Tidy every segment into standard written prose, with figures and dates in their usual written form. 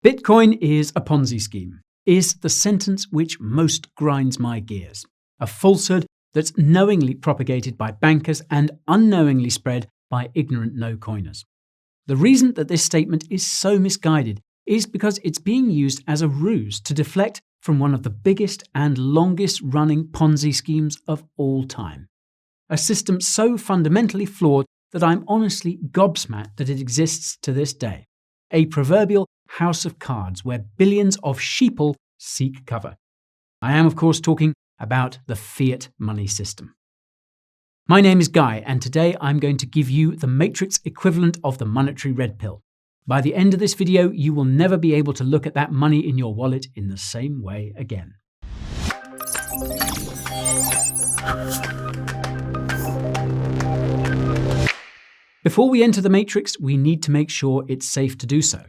Bitcoin is a Ponzi scheme, is the sentence which most grinds my gears. A falsehood that's knowingly propagated by bankers and unknowingly spread by ignorant no-coiners. The reason that this statement is so misguided is because it's being used as a ruse to deflect from one of the biggest and longest-running Ponzi schemes of all time. A system so fundamentally flawed that I'm honestly gobsmacked that it exists to this day. A proverbial house of cards where billions of sheeple seek cover. I am, of course, talking about the fiat money system. My name is Guy, and today I'm going to give you the matrix equivalent of the monetary red pill. By the end of this video, you will never be able to look at that money in your wallet in the same way again. Before we enter the matrix, we need to make sure it's safe to do so.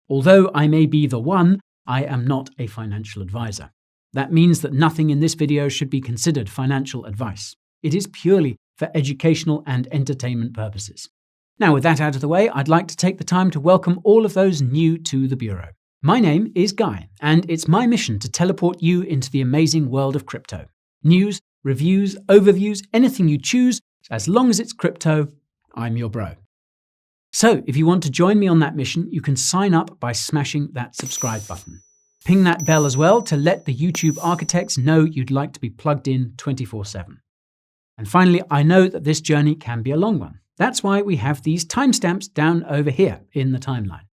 Although I may be the one, I am not a financial advisor. That means that nothing in this video should be considered financial advice. It is purely for educational and entertainment purposes. Now, with that out of the way, I'd like to take the time to welcome all of those new to the Bureau. My name is Guy, and it's my mission to teleport you into the amazing world of crypto. News, reviews, overviews, anything you choose, as long as it's crypto, I'm your bro. So, if you want to join me on that mission, you can sign up by smashing that subscribe button. Ping that bell as well to let the YouTube architects know you'd like to be plugged in 24/7. And finally, I know that this journey can be a long one. That's why we have these timestamps down over here in the timeline.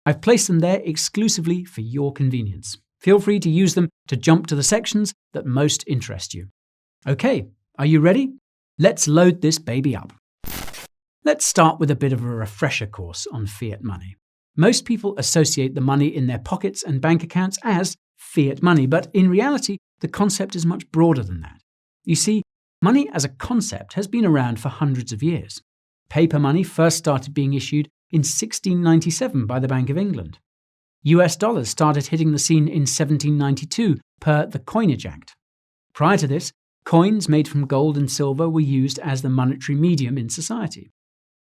I've placed them there exclusively for your convenience. Feel free to use them to jump to the sections that most interest you. Okay, are you ready? Let's load this baby up. Let's start with a bit of a refresher course on fiat money. Most people associate the money in their pockets and bank accounts as fiat money, but in reality, the concept is much broader than that. You see, money as a concept has been around for hundreds of years. Paper money first started being issued in 1697 by the Bank of England. US dollars started hitting the scene in 1792 per the Coinage Act. Prior to this, coins made from gold and silver were used as the monetary medium in society.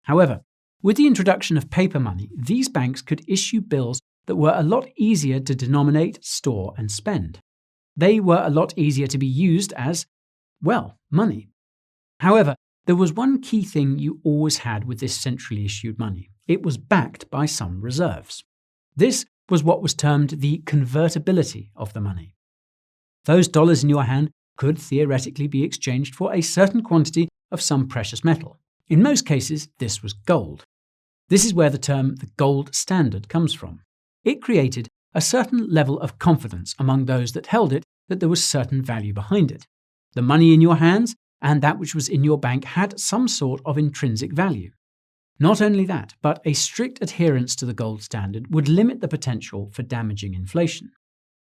However, with the introduction of paper money, these banks could issue bills that were a lot easier to denominate, store, and spend. They were a lot easier to be used as, well, money. However, there was one key thing you always had with this centrally issued money. It was backed by some reserves. This was what was termed the convertibility of the money. Those dollars in your hand could theoretically be exchanged for a certain quantity of some precious metal. In most cases, this was gold. This is where the term the gold standard comes from. It created a certain level of confidence among those that held it that there was certain value behind it. The money in your hands and that which was in your bank had some sort of intrinsic value. Not only that, but a strict adherence to the gold standard would limit the potential for damaging inflation.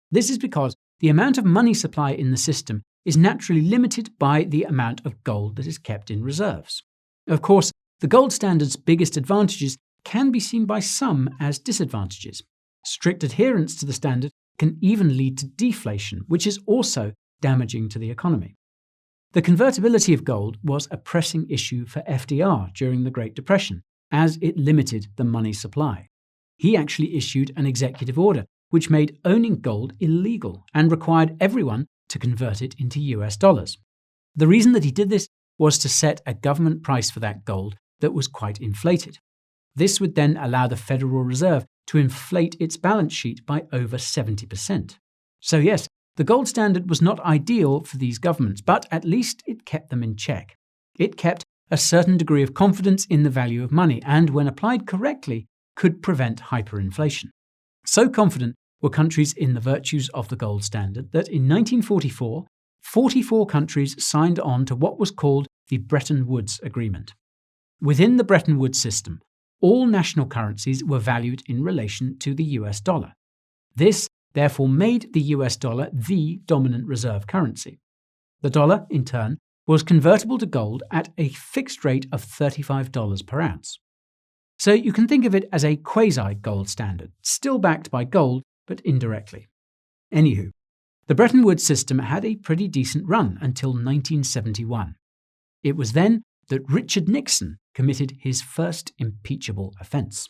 This is because the amount of money supply in the system is naturally limited by the amount of gold that is kept in reserves. Of course, the gold standard's biggest advantages can be seen by some as disadvantages. Strict adherence to the standard can even lead to deflation, which is also damaging to the economy. The convertibility of gold was a pressing issue for FDR during the Great Depression, as it limited the money supply. He actually issued an executive order which made owning gold illegal and required everyone to convert it into US dollars. The reason that he did this was to set a government price for that gold that was quite inflated. This would then allow the Federal Reserve to inflate its balance sheet by over 70%. So yes, the gold standard was not ideal for these governments, but at least it kept them in check. It kept a certain degree of confidence in the value of money and, when applied correctly, could prevent hyperinflation. So confident were countries in the virtues of the gold standard that in 1944, 44 countries signed on to what was called the Bretton Woods Agreement. Within the Bretton Woods system, all national currencies were valued in relation to the US dollar. This therefore made the US dollar the dominant reserve currency. The dollar, in turn, was convertible to gold at a fixed rate of $35 per ounce. So you can think of it as a quasi-gold standard, still backed by gold, but indirectly. Anywho, the Bretton Woods system had a pretty decent run until 1971. It was then that Richard Nixon committed his first impeachable offense.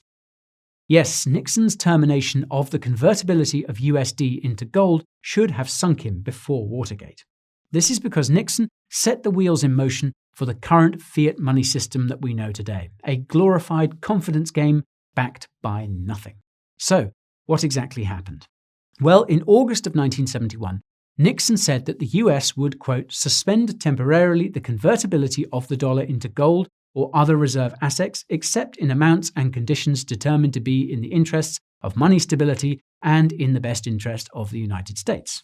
Yes, Nixon's termination of the convertibility of USD into gold should have sunk him before Watergate. This is because Nixon set the wheels in motion for the current fiat money system that we know today, a glorified confidence game backed by nothing. So, what exactly happened? Well, in August of 1971, Nixon said that the US would, quote, suspend temporarily the convertibility of the dollar into gold or other reserve assets, except in amounts and conditions determined to be in the interests of money stability and in the best interest of the United States.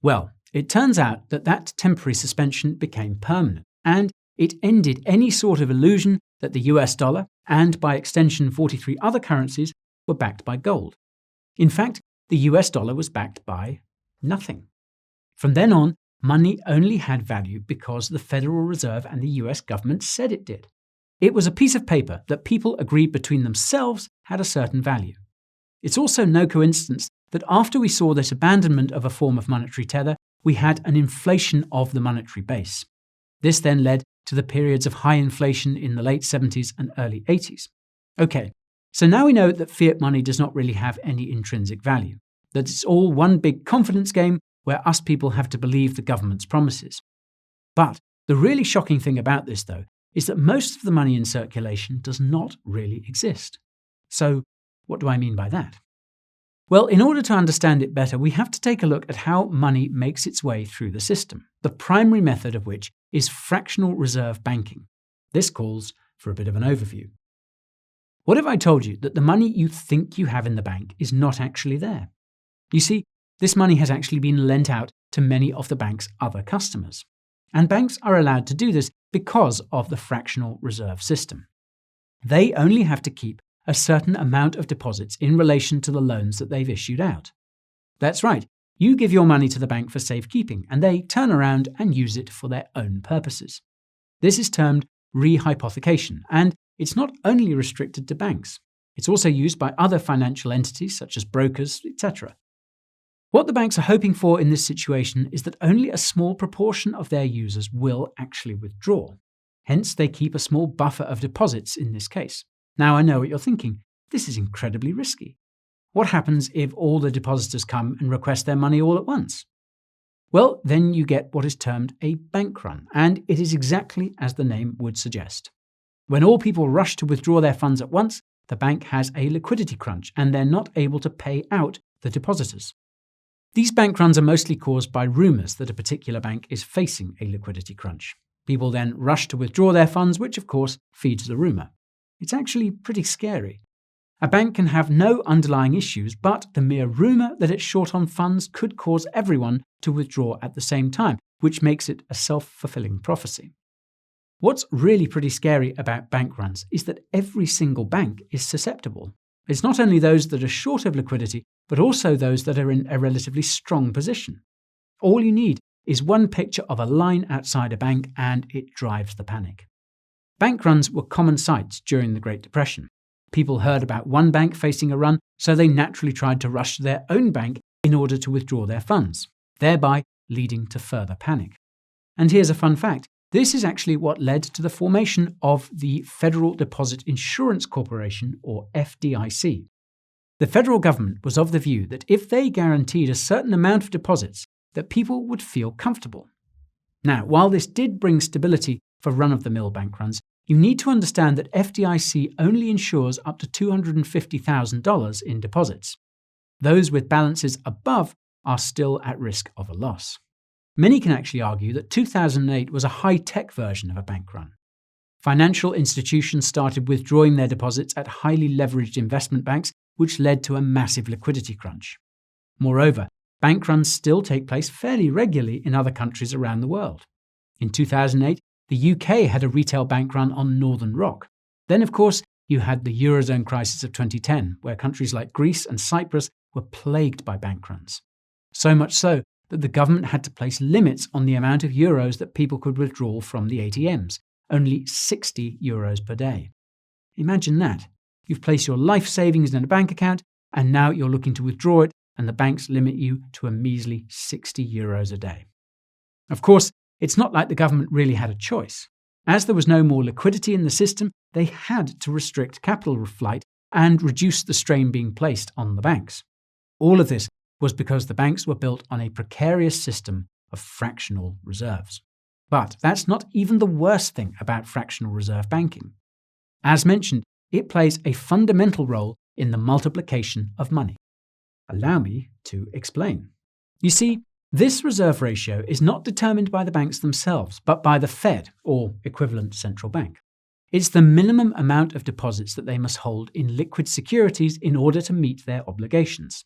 Well, it turns out that that temporary suspension became permanent, and it ended any sort of illusion that the US dollar, and by extension 43 other currencies, were backed by gold. In fact, the US dollar was backed by nothing. From then on, money only had value because the Federal Reserve and the US government said it did. It was a piece of paper that people agreed between themselves had a certain value. It's also no coincidence that after we saw this abandonment of a form of monetary tether, we had an inflation of the monetary base. This then led to the periods of high inflation in the late 70s and early 80s. Okay, so now we know that fiat money does not really have any intrinsic value, that it's all one big confidence game where us people have to believe the government's promises. But the really shocking thing about this, though, is that most of the money in circulation does not really exist. So, what do I mean by that? Well, in order to understand it better, we have to take a look at how money makes its way through the system, the primary method of which is fractional reserve banking. This calls for a bit of an overview. What if I told you that the money you think you have in the bank is not actually there? You see, this money has actually been lent out to many of the bank's other customers. And banks are allowed to do this because of the fractional reserve system. They only have to keep a certain amount of deposits in relation to the loans that they've issued out. That's right, you give your money to the bank for safekeeping, and they turn around and use it for their own purposes. This is termed rehypothecation, and it's not only restricted to banks. It's also used by other financial entities such as brokers, etc. What the banks are hoping for in this situation is that only a small proportion of their users will actually withdraw. Hence, they keep a small buffer of deposits in this case. Now I know what you're thinking. This is incredibly risky. What happens if all the depositors come and request their money all at once? Well, then you get what is termed a bank run, and it is exactly as the name would suggest. When all people rush to withdraw their funds at once, the bank has a liquidity crunch, and they're not able to pay out the depositors. These bank runs are mostly caused by rumours that a particular bank is facing a liquidity crunch. People then rush to withdraw their funds, which of course feeds the rumour. It's actually pretty scary. A bank can have no underlying issues, but the mere rumour that it's short on funds could cause everyone to withdraw at the same time, which makes it a self-fulfilling prophecy. What's really pretty scary about bank runs is that every single bank is susceptible. It's not only those that are short of liquidity, but also those that are in a relatively strong position. All you need is one picture of a line outside a bank and it drives the panic. Bank runs were common sights during the Great Depression. People heard about one bank facing a run, so they naturally tried to rush to their own bank in order to withdraw their funds, thereby leading to further panic. And here's a fun fact. This is actually what led to the formation of the Federal Deposit Insurance Corporation, or FDIC. The federal government was of the view that if they guaranteed a certain amount of deposits, that people would feel comfortable. Now, while this did bring stability for run-of-the-mill bank runs, you need to understand that FDIC only insures up to $250,000 in deposits. Those with balances above are still at risk of a loss. Many can actually argue that 2008 was a high-tech version of a bank run. Financial institutions started withdrawing their deposits at highly leveraged investment banks, which led to a massive liquidity crunch. Moreover, bank runs still take place fairly regularly in other countries around the world. In 2008, the UK had a retail bank run on Northern Rock. Then, of course, you had the Eurozone crisis of 2010, where countries like Greece and Cyprus were plagued by bank runs. So much so that the government had to place limits on the amount of euros that people could withdraw from the ATMs, only 60 euros per day. Imagine that. You've placed your life savings in a bank account, and now you're looking to withdraw it, and the banks limit you to a measly 60 euros a day. Of course, it's not like the government really had a choice. As there was no more liquidity in the system, they had to restrict capital flight and reduce the strain being placed on the banks. All of this was because the banks were built on a precarious system of fractional reserves. But that's not even the worst thing about fractional reserve banking. As mentioned, it plays a fundamental role in the multiplication of money. Allow me to explain. You see, this reserve ratio is not determined by the banks themselves, but by the Fed, or equivalent central bank. It's the minimum amount of deposits that they must hold in liquid securities in order to meet their obligations.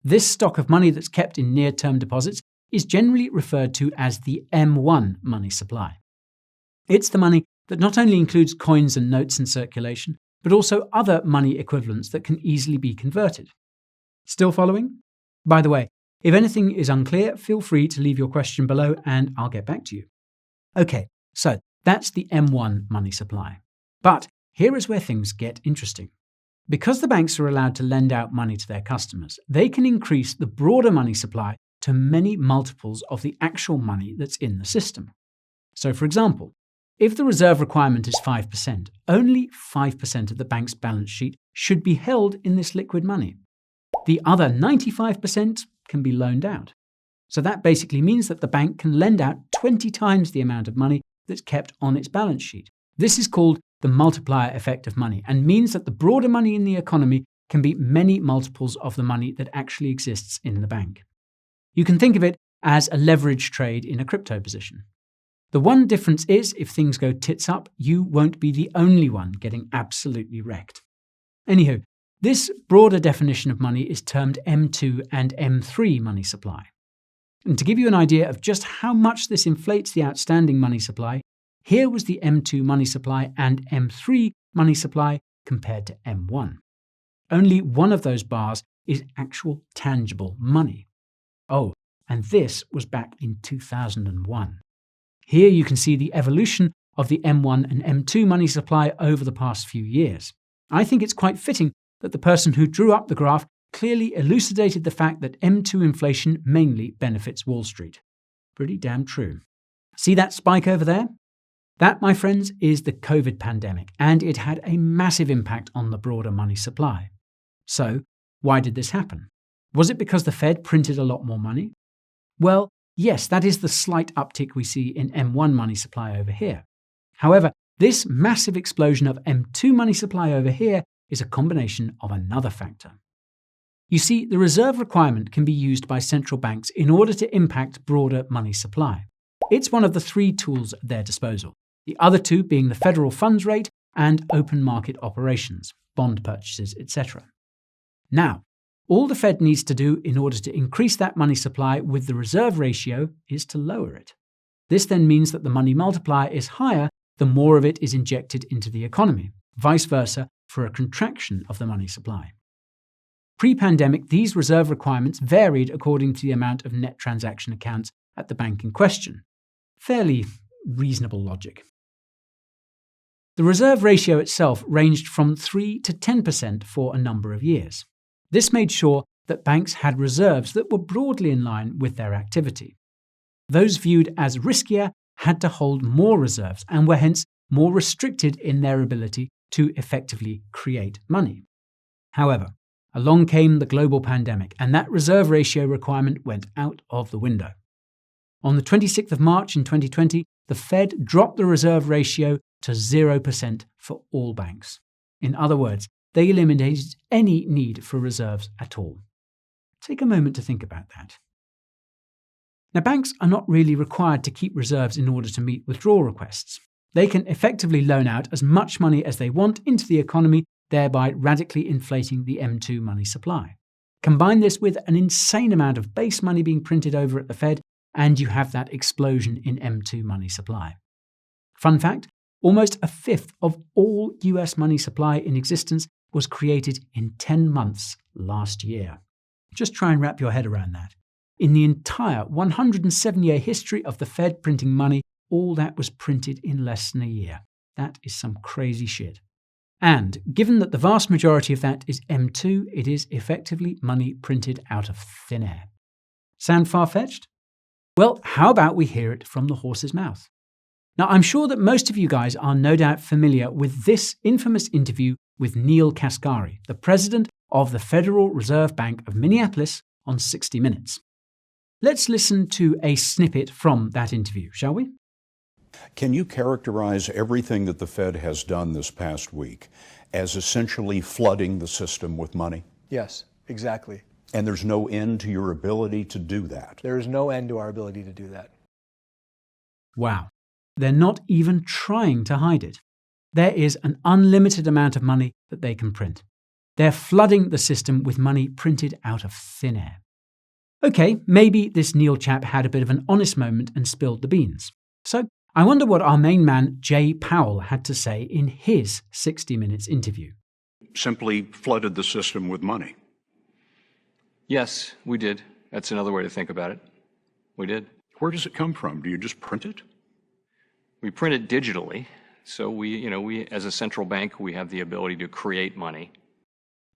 This stock of money that's kept in near-term deposits is generally referred to as the M1 money supply. It's the money that not only includes coins and notes in circulation, but also other money equivalents that can easily be converted. Still following? By the way, if anything is unclear, feel free to leave your question below and I'll get back to you. Okay, so that's the M1 money supply. But here is where things get interesting. Because the banks are allowed to lend out money to their customers, they can increase the broader money supply to many multiples of the actual money that's in the system. So for example, if the reserve requirement is 5%, only 5% of the bank's balance sheet should be held in this liquid money. The other 95% can be loaned out. So that basically means that the bank can lend out 20 times the amount of money that's kept on its balance sheet. This is called the multiplier effect of money and means that the broader money in the economy can be many multiples of the money that actually exists in the bank. You can think of it as a leverage trade in a crypto position. The one difference is, if things go tits up, you won't be the only one getting absolutely wrecked. Anywho, this broader definition of money is termed M2 and M3 money supply. And to give you an idea of just how much this inflates the outstanding money supply, here was the M2 money supply and M3 money supply compared to M1. Only one of those bars is actual tangible money. Oh, and this was back in 2001. Here you can see the evolution of the M1 and M2 money supply over the past few years. I think it's quite fitting that the person who drew up the graph clearly elucidated the fact that M2 inflation mainly benefits Wall Street. Pretty damn true. See that spike over there? That, my friends, is the COVID pandemic, and it had a massive impact on the broader money supply. So, why did this happen? Was it because the Fed printed a lot more money? Well, yes, that is the slight uptick we see in M1 money supply over here. However, this massive explosion of M2 money supply over here is a combination of another factor. You see, the reserve requirement can be used by central banks in order to impact broader money supply. It's one of the three tools at their disposal, the other two being the federal funds rate and open market operations, bond purchases, etc. Now, all the Fed needs to do in order to increase that money supply with the reserve ratio is to lower it. This then means that the money multiplier is higher the more of it is injected into the economy, vice versa for a contraction of the money supply. Pre-pandemic, these reserve requirements varied according to the amount of net transaction accounts at the bank in question. Fairly reasonable logic. The reserve ratio itself ranged from 3 to 10% for a number of years. This made sure that banks had reserves that were broadly in line with their activity. Those viewed as riskier had to hold more reserves and were hence more restricted in their ability to effectively create money. However, along came the global pandemic, and that reserve ratio requirement went out of the window. On the 26th of March in 2020, the Fed dropped the reserve ratio to 0% for all banks. In other words, they eliminated any need for reserves at all. Take a moment to think about that. Now, banks are not really required to keep reserves in order to meet withdrawal requests. They can effectively loan out as much money as they want into the economy, thereby radically inflating the M2 money supply. Combine this with an insane amount of base money being printed over at the Fed, and you have that explosion in M2 money supply. Fun fact, almost a fifth of all US money supply in existence was created in 10 months last year. Just try and wrap your head around that. In the entire 107-year history of the Fed printing money, all that was printed in less than a year. That is some crazy shit. And given that the vast majority of that is M2, it is effectively money printed out of thin air. Sound far-fetched? Well, how about we hear it from the horse's mouth? Now, I'm sure that most of you guys are no doubt familiar with this infamous interview with Neil Kaskari, the president of the Federal Reserve Bank of Minneapolis, on 60 Minutes. Let's listen to a snippet from that interview, shall we? Can you characterize everything that the Fed has done this past week as essentially flooding the system with money? Yes, exactly. And there's no end to your ability to do that? There is no end to our ability to do that. Wow. They're not even trying to hide it. There is an unlimited amount of money that they can print. They're flooding the system with money printed out of thin air. Okay, maybe this Neil chap had a bit of an honest moment and spilled the beans. So I wonder what our main man, Jay Powell, had to say in his 60 Minutes interview. Simply flooded the system with money. Yes, we did. That's another way to think about it. We did. Where does it come from? Do you just print it? We print it digitally. So we as a central bank, we have the ability to create money.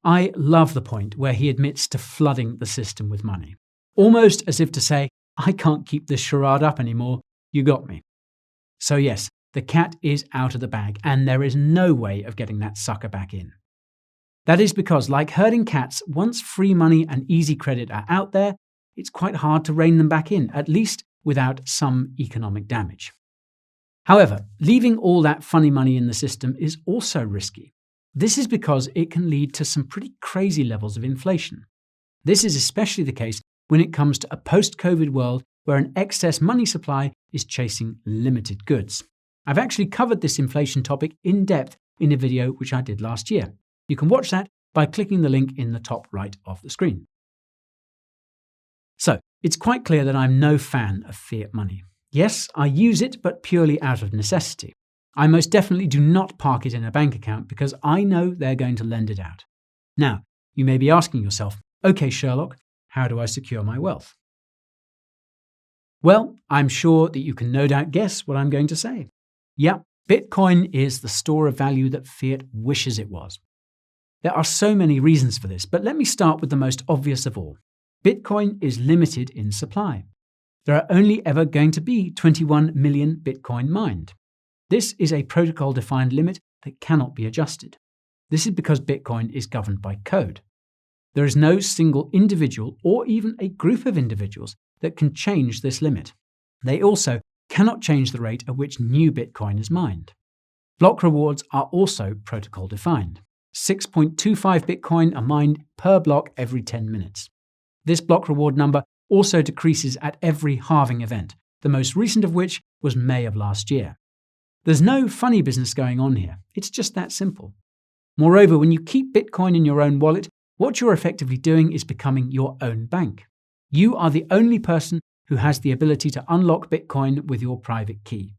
I love the point where he admits to flooding the system with money. Almost as if to say, I can't keep this charade up anymore. You got me. So yes, the cat is out of the bag, and there is no way of getting that sucker back in. That is because, like herding cats, once free money and easy credit are out there, it's quite hard to rein them back in, at least without some economic damage. However, leaving all that funny money in the system is also risky. This is because it can lead to some pretty crazy levels of inflation. This is especially the case when it comes to a post-COVID world where an excess money supply is chasing limited goods. I've actually covered this inflation topic in depth in a video which I did last year. You can watch that by clicking the link in the top right of the screen. So, it's quite clear that I'm no fan of fiat money. Yes, I use it, but purely out of necessity. I most definitely do not park it in a bank account because I know they're going to lend it out. Now, you may be asking yourself, okay, Sherlock, how do I secure my wealth? Well, I'm sure that you can no doubt guess what I'm going to say. Yeah, Bitcoin is the store of value that fiat wishes it was. There are so many reasons for this, but let me start with the most obvious of all. Bitcoin is limited in supply. There are only ever going to be 21 million Bitcoin mined. This is a protocol-defined limit that cannot be adjusted. This is because Bitcoin is governed by code. There is no single individual or even a group of individuals that can change this limit. They also cannot change the rate at which new Bitcoin is mined. Block rewards are also protocol-defined. 6.25 Bitcoin are mined per block every 10 minutes. This block reward number also decreases at every halving event, the most recent of which was May of last year. There's no funny business going on here. It's just that simple. Moreover, when you keep Bitcoin in your own wallet, what you're effectively doing is becoming your own bank. You are the only person who has the ability to unlock Bitcoin with your private key.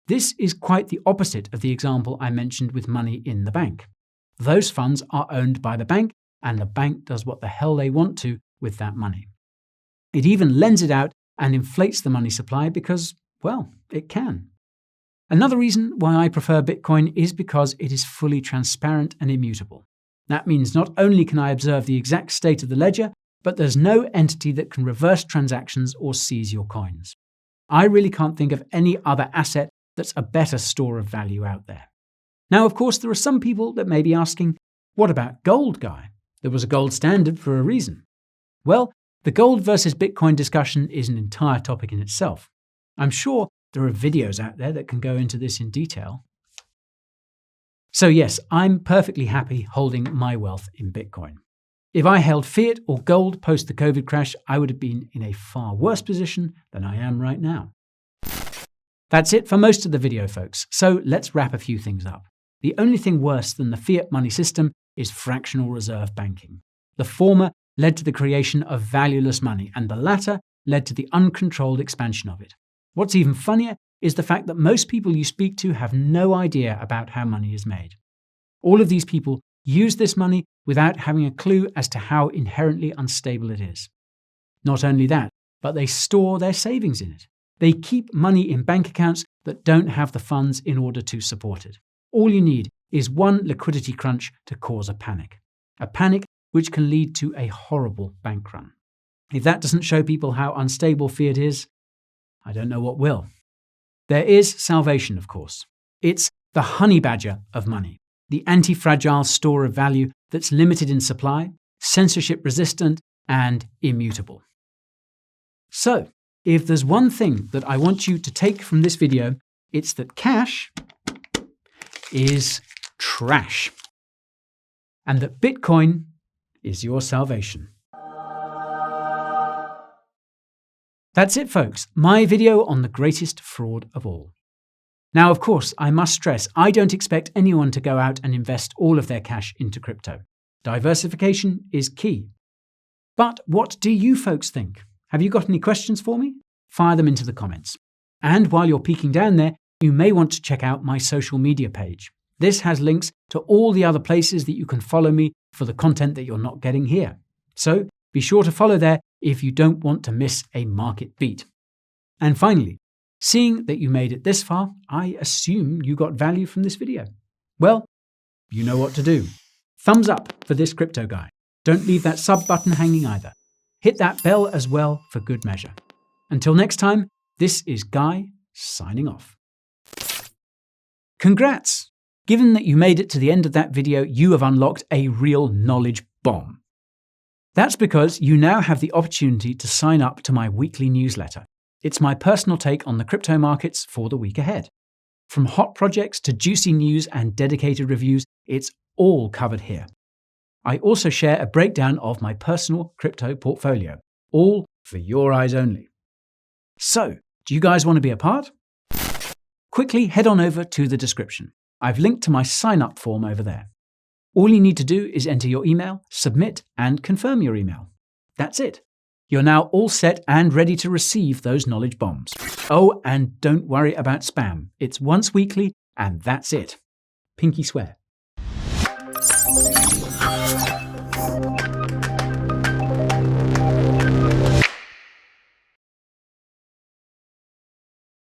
This is quite the opposite of the example I mentioned with money in the bank. Those funds are owned by the bank, and the bank does what the hell they want to with that money. It even lends it out and inflates the money supply because, well, it can. Another reason why I prefer Bitcoin is because it is fully transparent and immutable. That means not only can I observe the exact state of the ledger, but there's no entity that can reverse transactions or seize your coins. I really can't think of any other asset that's a better store of value out there. Now, of course, there are some people that may be asking, what about gold, Guy? There was a gold standard for a reason. Well, the gold versus Bitcoin discussion is an entire topic in itself. I'm sure there are videos out there that can go into this in detail. So yes, I'm perfectly happy holding my wealth in Bitcoin. If I held fiat or gold post the COVID crash, I would have been in a far worse position than I am right now. That's it for most of the video, folks. So let's wrap a few things up. The only thing worse than the fiat money system is fractional reserve banking. The former led to the creation of valueless money, and the latter led to the uncontrolled expansion of it. What's even funnier is the fact that most people you speak to have no idea about how money is made. All of these people use this money without having a clue as to how inherently unstable it is. Not only that, but they store their savings in it. They keep money in bank accounts that don't have the funds in order to support it. All you need is one liquidity crunch to cause a panic which can lead to a horrible bank run. If that doesn't show people how unstable fiat is, I don't know what will. There is salvation, of course. It's the honey badger of money. the anti-fragile store of value that's limited in supply, censorship resistant, and immutable. So, if there's one thing that I want you to take from this video, it's that cash is trash, and that Bitcoin is your salvation. That's it, folks. My video on the greatest fraud of all. Now, of course, I must stress, I don't expect anyone to go out and invest all of their cash into crypto. Diversification is key. But what do you folks think? Have you got any questions for me? Fire them into the comments. And while you're peeking down there, you may want to check out my social media page. This has links to all the other places that you can follow me for the content that you're not getting here. So be sure to follow there if you don't want to miss a market beat. And finally, seeing that you made it this far, I assume you got value from this video. Well, you know what to do. Thumbs up for this crypto guy. Don't leave that sub button hanging either. Hit that bell as well for good measure. Until next time, this is Guy signing off. Congrats! Given that you made it to the end of that video, you have unlocked a real knowledge bomb. That's because you now have the opportunity to sign up to my weekly newsletter. It's my personal take on the crypto markets for the week ahead. From hot projects to juicy news and dedicated reviews, it's all covered here. I also share a breakdown of my personal crypto portfolio, all for your eyes only. So, do you guys want to be a part? Quickly head on over to the description. I've linked to my sign-up form over there. All you need to do is enter your email, submit, and confirm your email. That's it. You're now all set and ready to receive those knowledge bombs. Oh, and don't worry about spam. It's once weekly, and that's it. Pinky swear.